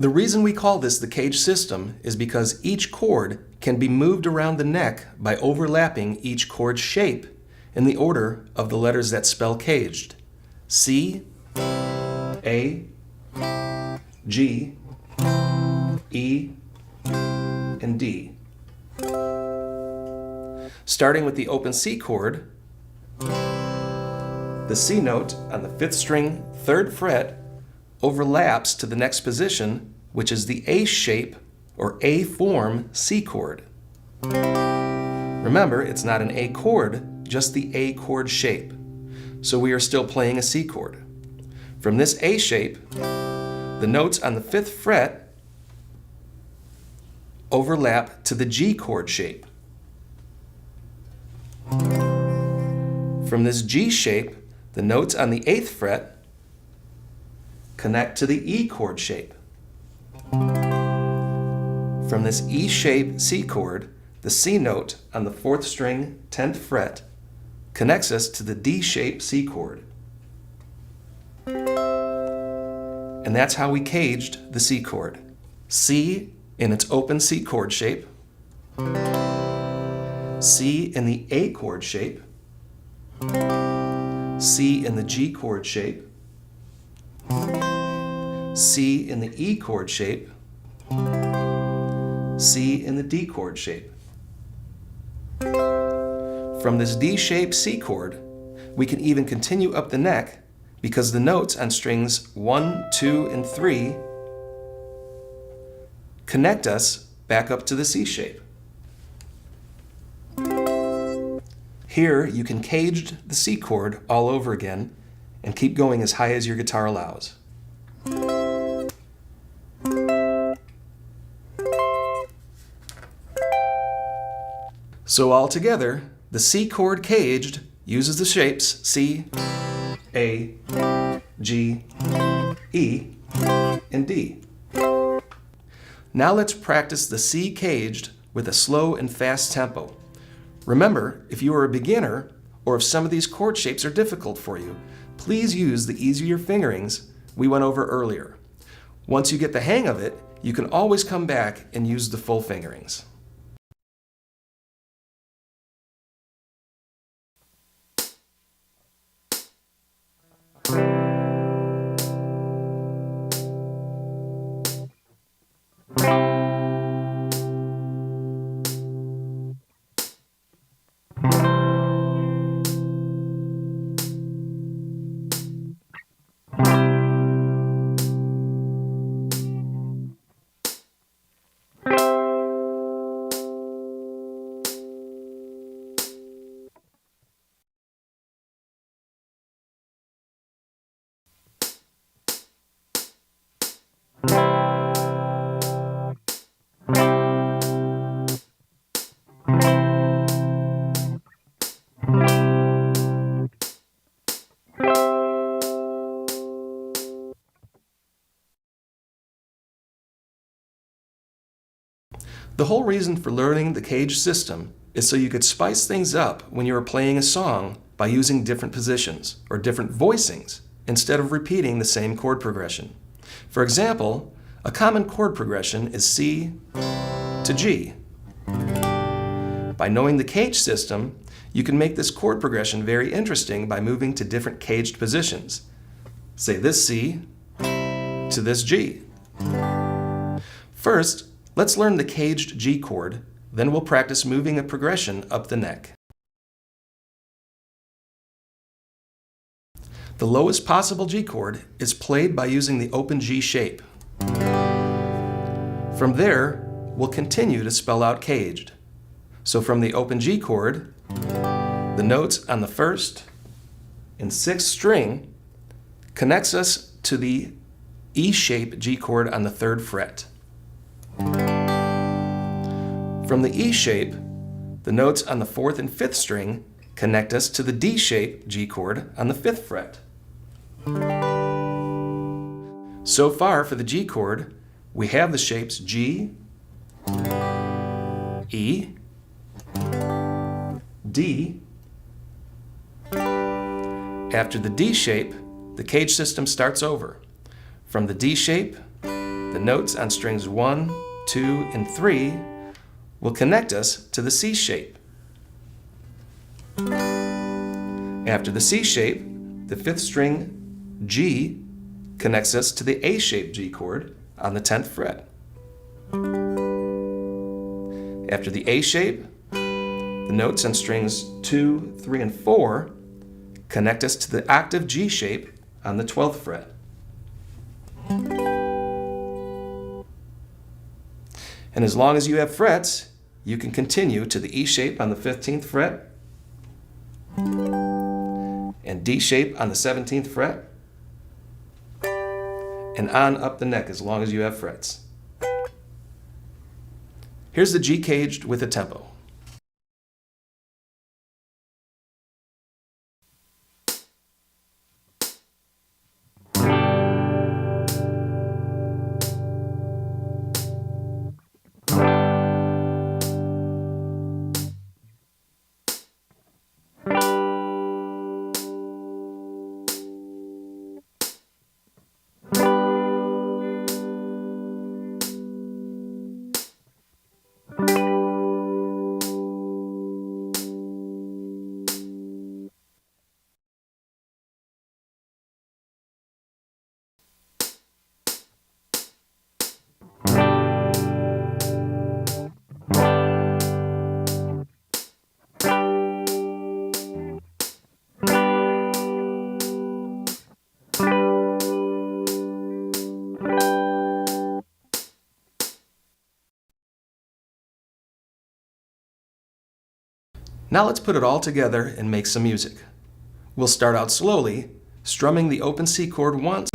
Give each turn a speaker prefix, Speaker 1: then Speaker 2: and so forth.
Speaker 1: The reason we call this the cage system is because each chord can be moved around the neck by overlapping each chord shape in the order of the letters that spell caged: C, A, G, E, and D. Starting with the open C chord, the C note on the 5th string, 3rd fret, overlaps to the next position, which is the A shape or A form C chord. Remember, it's not an A chord, just the A chord shape. So we are still playing a C chord. From this A shape, the notes on the 5th fret overlap to the G chord shape. From this G shape, the notes on the 8th fret connect to the E chord shape. From this E shape C chord, the C note on the 4th string, 10th fret connects us to the D shape C chord. And that's how we caged the C chord. C in its open C chord shape, C in the A chord shape, C in the G chord shape, C in the E chord shape, C in the D chord shape. From this D shape C chord, we can even continue up the neck because the notes on strings 1, 2, and 3 connect us back up to the C shape. Here you can cage the C chord all over again and keep going as high as your guitar allows. So altogether, the C chord caged uses the shapes C, A, G, E, and D. Now let's practice the C caged with a slow and fast tempo. Remember, if you are a beginner or if some of these chord shapes are difficult for you, please use the easier fingerings we went over earlier. Once you get the hang of it, you can always come back and use the full fingerings. The whole reason for learning the cage system is so you could spice things up when you are playing a song by using different positions or different voicings instead of repeating the same chord progression. For example, a common chord progression is C to G. By knowing the cage system, you can make this chord progression very interesting by moving to different caged positions. Say this C to this G. First, let's learn the caged G chord, then we'll practice moving a progression up the neck. The lowest possible G chord is played by using the open G shape. From there, we'll continue to spell out caged. So from the open G chord, the notes on the 1st and 6th string connects us to the E shape G chord on the 3rd fret. From the E shape, the notes on the 4th and 5th string connect us to the D shape G chord on the 5th fret. So far for the G chord, we have the shapes G, E, D. After the D shape, the cage system starts over. From the D shape, The notes on strings 1, 2, and 3 will connect us to the C shape. After the C shape, the 5th string G connects us to the A-shaped G chord on the 10th fret. After the A shape, the notes on strings 2, 3, and 4 connect us to the octave G shape on the 12th fret. And as long as you have frets, you can continue to the E shape on the 15th fret, and D shape on the 17th fret, and on up the neck as long as you have frets. Here's the G caged with a tempo. Now let's put it all together and make some music. We'll start out slowly, strumming the open C chord once,